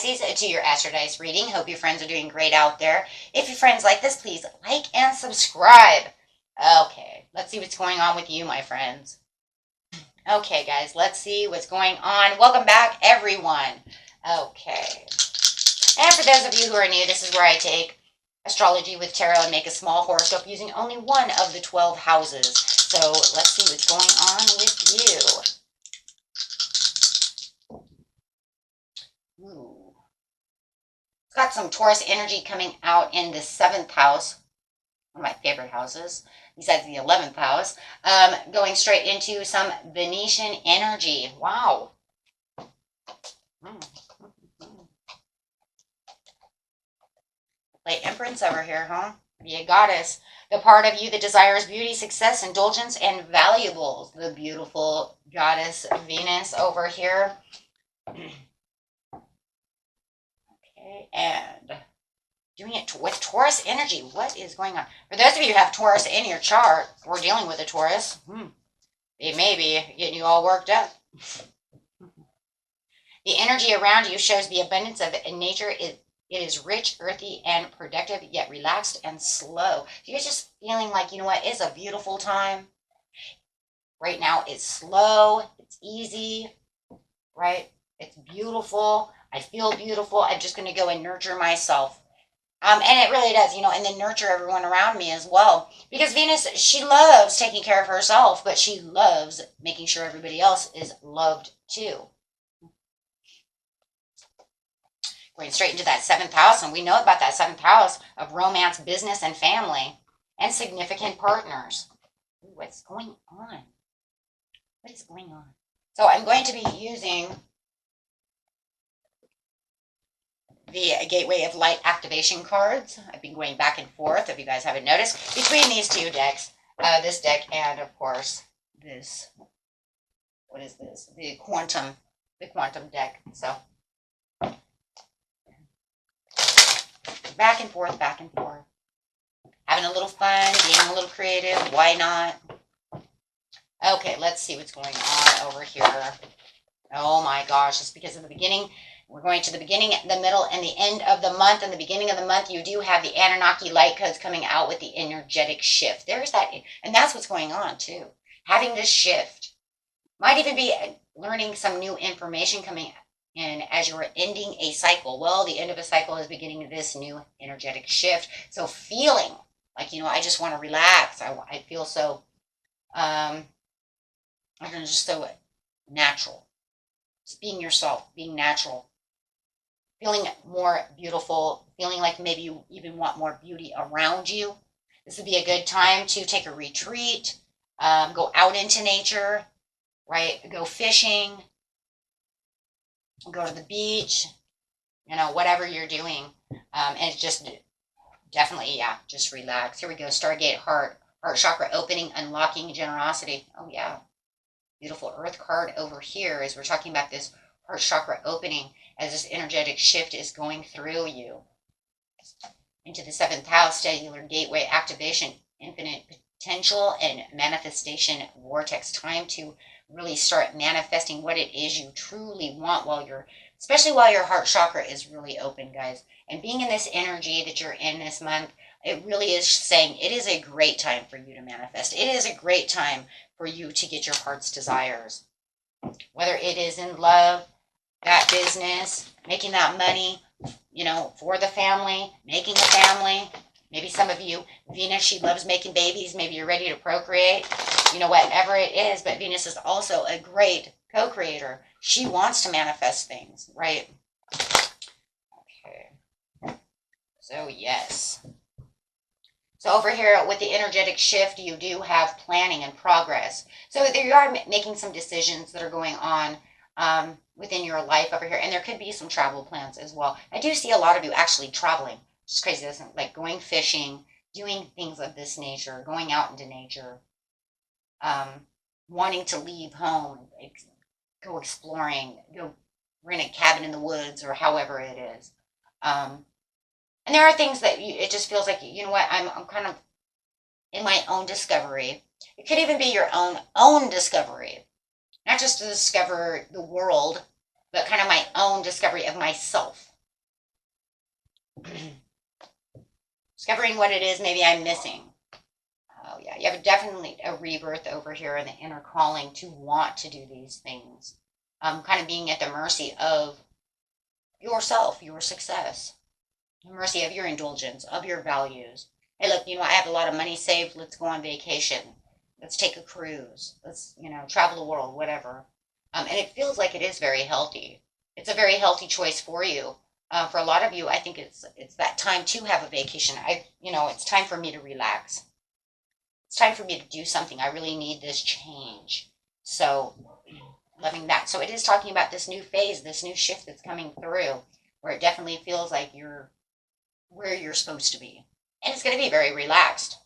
Pisces, to your Astro Dice reading. Hope your friends are doing great out there. If your friends like this, please like and subscribe. Okay, let's see what's going on with you, my friends. Okay, guys, let's see what's going on. Welcome back, everyone. Okay. And for those of you who are new, this is where I take astrology with tarot and make a small horoscope using only one of the 12 houses. So let's see what's going on with you. Ooh. It's got some Taurus energy coming out in the 7th house. One of my favorite houses, besides the 11th house. Going straight into some Venetian energy. Wow. Play Empress over here, huh? Be a goddess. The part of you that desires beauty, success, indulgence, and valuables. The beautiful goddess Venus over here. Okay, and doing it with Taurus energy. What is going on? For those of you who have Taurus in your chart, we're dealing with a Taurus. It may be getting you all worked up. The energy around you shows the abundance of nature. It is rich, earthy, and productive, yet relaxed and slow. You guys just feeling like, you know what, it's a beautiful time. Right now, it's slow, it's easy, right? It's beautiful. I feel beautiful. I'm just going to go and nurture myself. And it really does, you know, and then nurture everyone around me as well. Because Venus, she loves taking care of herself, but she loves making sure everybody else is loved too. Going straight into that 7th house, and we know about that 7th house of romance, business, and family, and significant partners. Ooh, what's going on? What is going on? So I'm going to be using the Gateway of Light activation cards. I've been going back and forth, if you guys haven't noticed, between these two decks. This deck and, of course, this. What is this? The quantum deck. So back and forth, back and forth. Having a little fun, being a little creative. Why not? Okay, let's see what's going on over here. Oh my gosh, it's because of the beginning. We're going to the beginning, the middle, and the end of the month. In the beginning of the month, you do have the Anunnaki light codes coming out with the energetic shift. There's that, and that's what's going on too. Having this shift. Might even be learning some new information coming in as you're ending a cycle. Well, the end of a cycle is beginning this new energetic shift. So feeling like, you know, I just want to relax. I feel so, I'm just so natural. Just being yourself, being natural. Feeling more beautiful, feeling like maybe you even want more beauty around you. This would be a good time to take a retreat, go out into nature, right? Go fishing, go to the beach, you know, whatever you're doing. And just definitely, yeah, just relax. Here we go. Stargate heart chakra opening, unlocking generosity. Oh, yeah. Beautiful Earth card over here as we're talking about this heart chakra opening as this energetic shift is going through you. Into the 7th house, cellular gateway activation, infinite potential and manifestation vortex. Time to really start manifesting what it is you truly want especially while your heart chakra is really open, guys. And being in this energy that you're in this month, it really is saying it is a great time for you to manifest. It is a great time for you to get your heart's desires. Whether it is in love, that business, making that money, you know, for the family, making a family. Maybe some of you, Venus, she loves making babies. Maybe you're ready to procreate. You know, whatever it is. But Venus is also a great co-creator. She wants to manifest things, right? Okay. So, yes. So over here with the energetic shift, you do have planning and progress. So there you are making some decisions that are going on within your life over here. And there could be some travel plans as well. I do see a lot of you actually traveling. Just crazy, isn't it? Like going fishing, doing things of this nature, going out into nature, wanting to leave home, go exploring, go rent a cabin in the woods or however it is. And there are things that it just feels like, you know what, I'm kind of in my own discovery. It could even be your own discovery. Not just to discover the world, but kind of my own discovery of myself. Discovering what it is maybe I'm missing. Oh yeah, you have definitely a rebirth over here in the inner calling to want to do these things. Kind of being at the mercy of yourself, your success, the mercy of your indulgence, of your values. Hey, look, I have a lot of money saved. Let's go on vacation. Let's take a cruise. Let's, travel the world, whatever. And it feels like it is very healthy. It's a very healthy choice for you. For a lot of you, I think it's that time to have a vacation. It's time for me to relax. It's time for me to do something. I really need this change. So, loving that. So it is talking about this new phase, this new shift that's coming through, where it definitely feels like you're where you're supposed to be. And it's going to be very relaxed.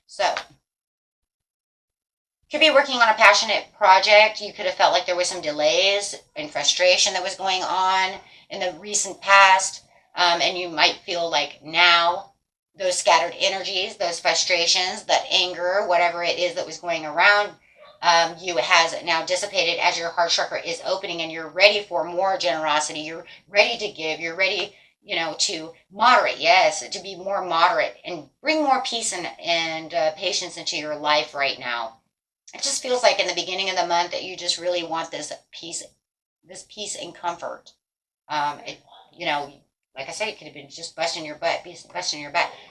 So, could be working on a passionate project. You could have felt like there was some delays and frustration that was going on in the recent past. And you might feel like now those scattered energies, those frustrations, that anger, whatever it is that was going around you has now dissipated as your heart chakra is opening and you're ready for more generosity. You're ready to give. You're ready, to moderate. Yes, to be more moderate and bring more peace and patience into your life right now. It just feels like in the beginning of the month that you just really want this peace and comfort. Like I said, it could have been just busting your butt.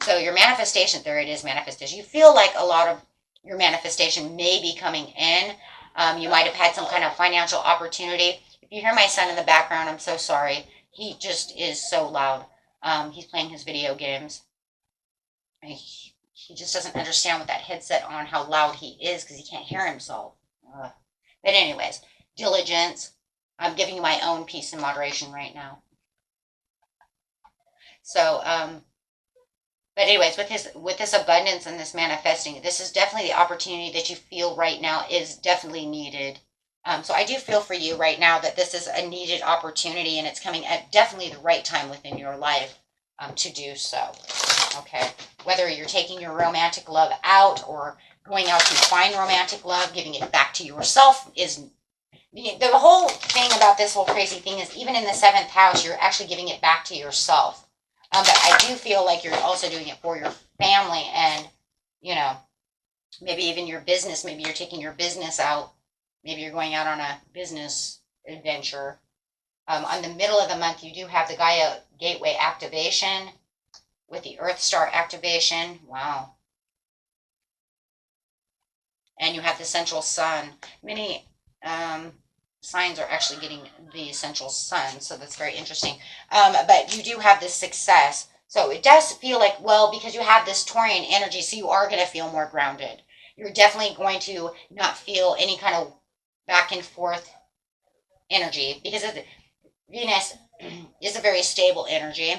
So your manifestation, there it is, manifestation. You feel like a lot of your manifestation may be coming in. You might have had some kind of financial opportunity. If you hear my son in the background, I'm so sorry. He just is so loud. He's playing his video games. He just doesn't understand with that headset on how loud he is because he can't hear himself. But anyways, diligence. I'm giving you my own peace and moderation right now. So, but anyways, with this abundance and this manifesting, this is definitely the opportunity that you feel right now is definitely needed. So I do feel for you right now that this is a needed opportunity and it's coming at definitely the right time within your life to do so. Okay, whether you're taking your romantic love out or going out to find romantic love, giving it back to yourself is the whole thing about this whole crazy thing is even in the 7th house, you're actually giving it back to yourself. But I do feel like you're also doing it for your family and, maybe even your business. Maybe you're taking your business out. Maybe you're going out on a business adventure. On the middle of the month, you do have the Gaia Gateway activation with the Earth Star activation. Wow. And you have the central sun. Many signs are actually getting the central sun, so that's very interesting. But you do have this success. So it does feel like, well, because you have this Taurian energy, so you are going to feel more grounded. You're definitely going to not feel any kind of back and forth energy because Venus is a very stable energy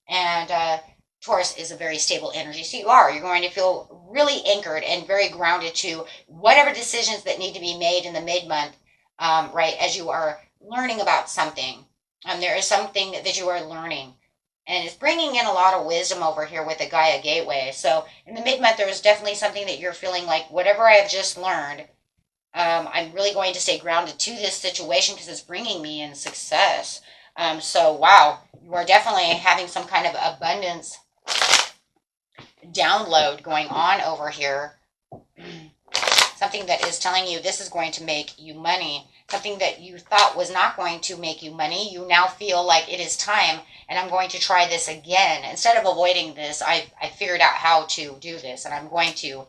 and Taurus is a very stable energy. So you're going to feel really anchored and very grounded to whatever decisions that need to be made in the mid-month, right, as you are learning about something. There is something that you are learning. And it's bringing in a lot of wisdom over here with the Gaia Gateway. So in the mid-month, there's definitely something that you're feeling like, whatever I have just learned, I'm really going to stay grounded to this situation because it's bringing me in success. So, wow, you are definitely having some kind of abundance download going on over here. Something that is telling you this is going to make you money. Something that you thought was not going to make you money. You now feel like it is time and I'm going to try this again. Instead of avoiding this, I figured out how to do this and I'm going to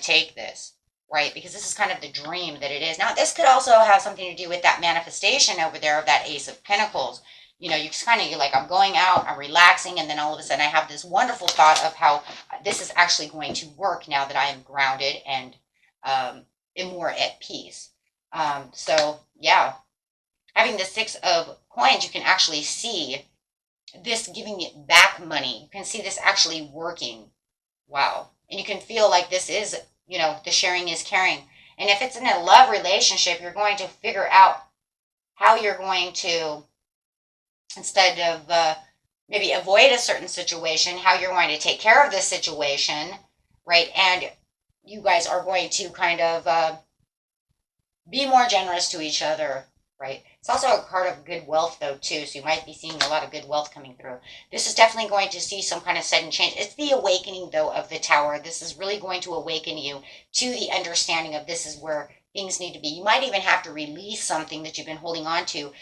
take this, right? Because this is kind of the dream that it is. Now, this could also have something to do with that manifestation over there of that Ace of Pentacles. You just kind of, you're like, I'm going out, I'm relaxing, and then all of a sudden I have this wonderful thought of how this is actually going to work now that I am grounded and more at peace. So, yeah, having the 6 of coins, you can actually see this giving it back money. You can see this actually working. Wow. And you can feel like this is, the sharing is caring. And if it's in a love relationship, you're going to figure out how you're going to, instead of maybe avoid a certain situation, how you're going to take care of this situation, right? And you guys are going to kind of be more generous to each other. right? It's also a card of good wealth, though, too. So you might be seeing a lot of good wealth coming through. This is definitely going to see some kind of sudden change. It's the awakening, though, of the Tower. This is really going to awaken you to the understanding of this is where things need to be. You might even have to release something that you've been holding on to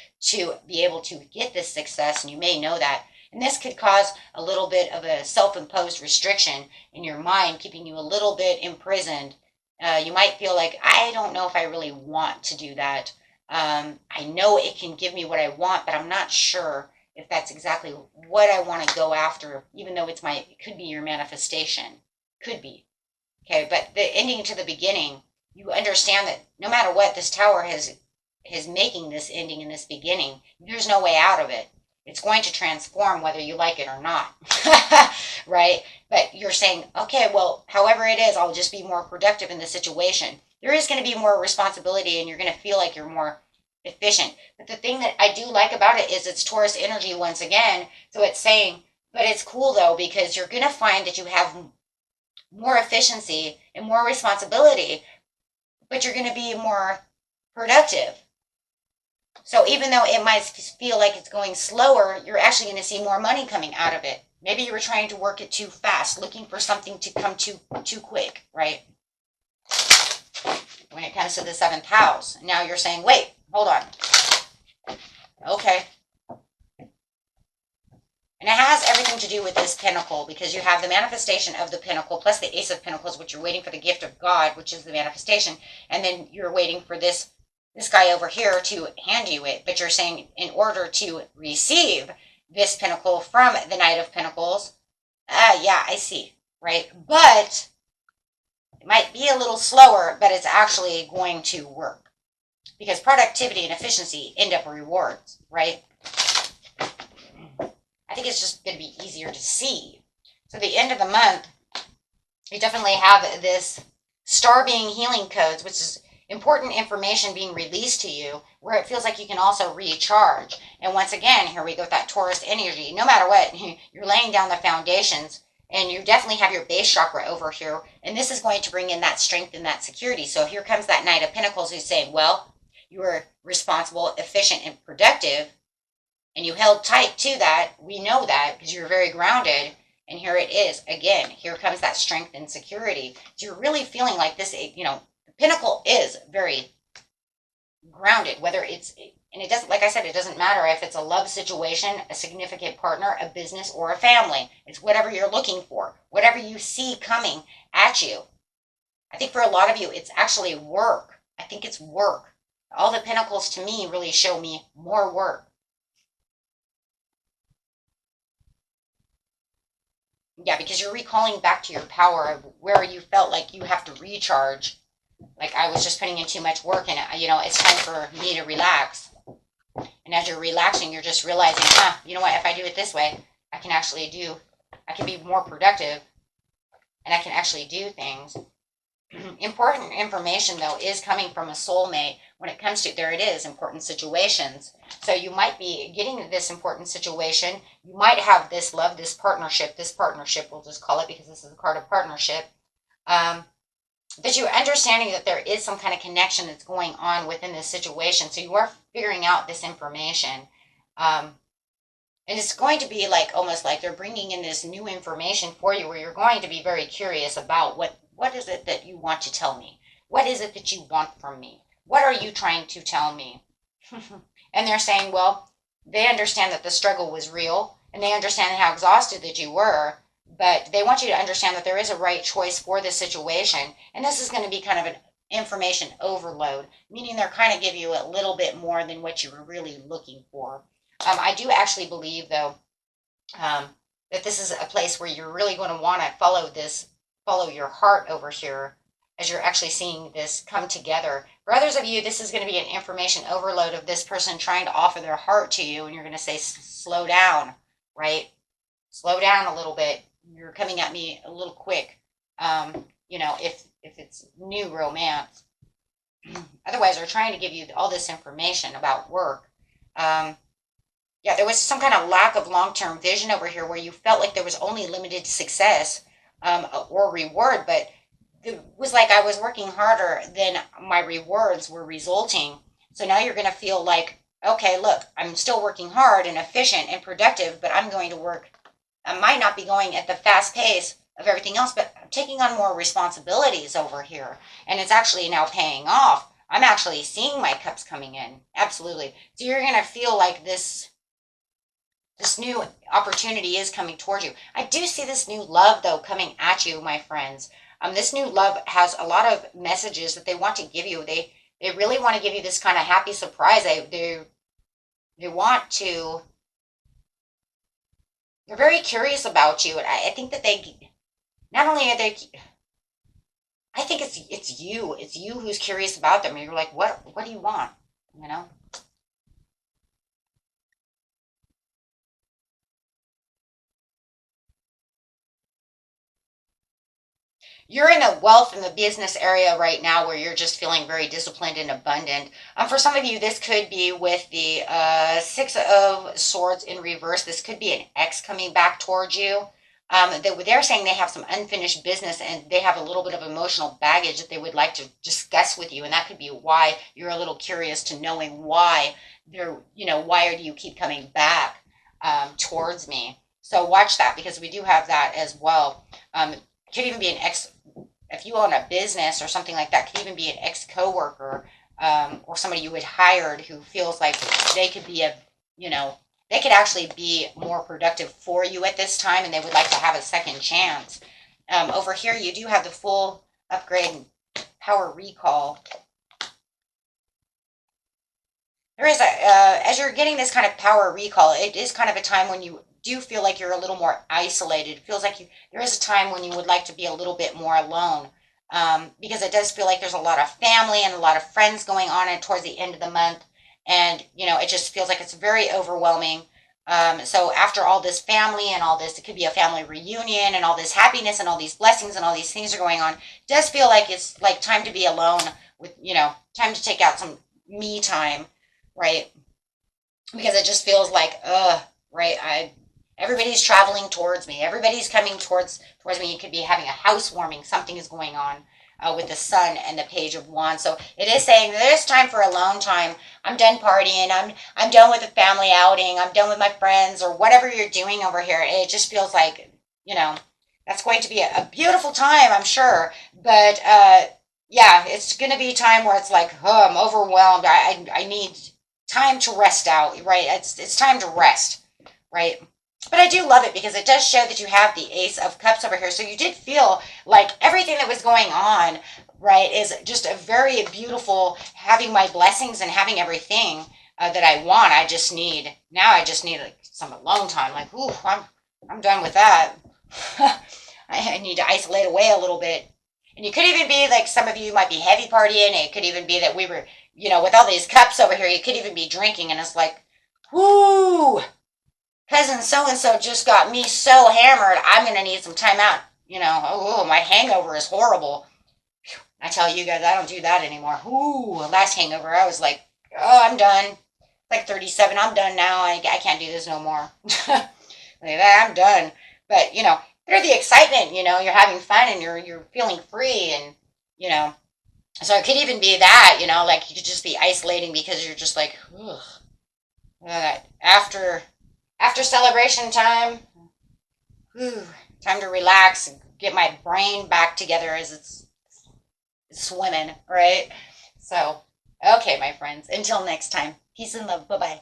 be able to get this success, and you may know that. And this could cause a little bit of a self-imposed restriction in your mind, keeping you a little bit imprisoned. You might feel like, I don't know if I really want to do that. I know it can give me what I want, but I'm not sure if that's exactly what I want to go after, even though it could be your manifestation. Could be. Okay, but the ending to the beginning, you understand that no matter what, this Tower is making this ending and this beginning. There's no way out of it. It's going to transform whether you like it or not. Right? But you're saying, okay, well, however it is, I'll just be more productive in the situation. There is going to be more responsibility and you're going to feel like you're more efficient. But the thing that I do like about it is it's Taurus energy once again. So it's saying, but it's cool though, because you're going to find that you have more efficiency and more responsibility, but you're going to be more productive. So even though it might feel like it's going slower, you're actually going to see more money coming out of it. Maybe you were trying to work it too fast, looking for something to come too quick, right? When it comes to the 7th house. Now you're saying, wait, hold on. Okay. And it has everything to do with this Pentacle, because you have the manifestation of the Pentacle plus the Ace of Pentacles, which you're waiting for the gift of God, which is the manifestation. And then you're waiting for this guy over here to hand you it. But you're saying in order to receive this Pentacle from the Knight of Pentacles, yeah, I see, right? But it might be a little slower, but it's actually going to work. Because productivity and efficiency end up rewards, right? I think it's just going to be easier to see. So the end of the month, you definitely have this star being healing codes, which is important information being released to you, where it feels like you can also recharge. And once again, here we go with that Taurus energy. No matter what, you're laying down the foundations, and you definitely have your base chakra over here, and this is going to bring in that strength and that security. So here comes that Knight of Pentacles who's saying, well, you were responsible, efficient, and productive, and you held tight to that. We know that because you're very grounded. And here it is. Again, here comes that strength and security. So you're really feeling like this, the Pinnacle is very grounded, whether it's, and it doesn't, like I said, it doesn't matter if it's a love situation, a significant partner, a business, or a family. It's whatever you're looking for, whatever you see coming at you. I think for a lot of you, it's actually work. I think it's work. All the Pentacles to me really show me more work. Yeah, because you're recalling back to your power of where you felt like you have to recharge. Like I was just putting in too much work and, it's time for me to relax. And as you're relaxing, you're just realizing, you know what, if I do it this way, I can be more productive and I can actually do things. Important information, though, is coming from a soulmate when it comes to, there it is, important situations. So you might be getting this important situation. You might have this love, this partnership, we'll just call it because this is a card of partnership. But you're understanding that there is some kind of connection that's going on within this situation. So you are figuring out this information. And it's going to be like almost like they're bringing in this new information for you where you're going to be very curious about what is it that you want to tell me? What is it that you want from me? What are you trying to tell me? And they're saying, well, they understand that the struggle was real and they understand how exhausted that you were, but they want you to understand that there is a right choice for this situation. And this is going to be kind of an information overload, meaning they're kind of give you a little bit more than what you were really looking for. I do actually believe, though, that this is a place where you're really going to want to follow your heart over here as you're actually seeing this come together. For others of you, this is going to be an information overload of this person trying to offer their heart to you, and you're going to say, slow down, right? Slow down a little bit. You're coming at me a little quick, if it's new romance. Otherwise, they're trying to give you all this information about work. Yeah, there was some kind of lack of long-term vision over here where you felt like there was only limited success or reward, but it was like I was working harder than my rewards were resulting. So now you're going to feel like, okay, look, I'm still working hard and efficient and productive, but I'm going to work. I might not be going at the fast pace of everything else, but I'm taking on more responsibilities over here. And it's actually now paying off. I'm actually seeing my cups coming in. Absolutely. So you're going to feel like this new opportunity is coming towards you. I do see this new love, though, coming at you, my friends. This new love has a lot of messages that they want to give you. They really want to give you this kind of happy surprise. They want to. They're very curious about you, and I think that they not only are they. I think it's you. It's you who's curious about them. And you're like, what do you want? You know. You're in a wealth in the business area right now where you're just feeling very disciplined and abundant. For some of you, this could be with the Six of Swords in reverse. This could be an ex coming back towards you. They're saying they have some unfinished business and they have a little bit of emotional baggage that they would like to discuss with you. And that could be why you're a little curious to knowing why why do you keep coming back towards me? So watch that because we do have that as well. It could even be an ex if you own a business or something like that, could even be an ex-coworker or somebody you had hired who feels like they could be they could actually be more productive for you at this time and they would like to have a second chance. Over here, you do have the full upgrade power recall. There is as you're getting this kind of power recall, it is kind of a time when you do feel like you're a little more isolated. It feels like there is a time when you would like to be a little bit more alone because it does feel like there's a lot of family and a lot of friends going on and towards the end of the month. And, it just feels like it's very overwhelming. So after all this family and all this, it could be a family reunion and all this happiness and all these blessings and all these things are going on. It does feel like it's like time to be alone with, time to take out some me time, right? Because it just feels like, right? Everybody's traveling towards me. Everybody's coming towards me. You could be having a housewarming. Something is going on with the Sun and the Page of Wands. So it is saying there's time for alone time. I'm done partying. I'm done with the family outing. I'm done with my friends or whatever you're doing over here. It just feels like that's going to be a beautiful time, I'm sure. But yeah, it's going to be time where it's like, oh, I'm overwhelmed. I need time to rest out. Right? It's time to rest. Right? But I do love it because it does show that you have the Ace of Cups over here. So you did feel like everything that was going on, right, is just a very beautiful having my blessings and having everything that I want. I just need like some alone time. Like, ooh, I'm done with that. I need to isolate away a little bit. And you could even be like some of you might be heavy partying. It could even be that we were, with all these cups over here, you could even be drinking. And it's like, whoo. Cousin so-and-so just got me so hammered, I'm going to need some time out. My hangover is horrible. I tell you guys, I don't do that anymore. Ooh, last hangover, I was like, oh, I'm done. Like 37, I'm done now. I can't do this no more. Like, I'm done. But, they're the excitement, you're having fun and you're feeling free and, so it could even be that, like you could just be isolating because you're just like, ugh. After celebration time, whew, time to relax and get my brain back together as it's swimming, right? So, okay, my friends, until next time, peace and love. Bye bye.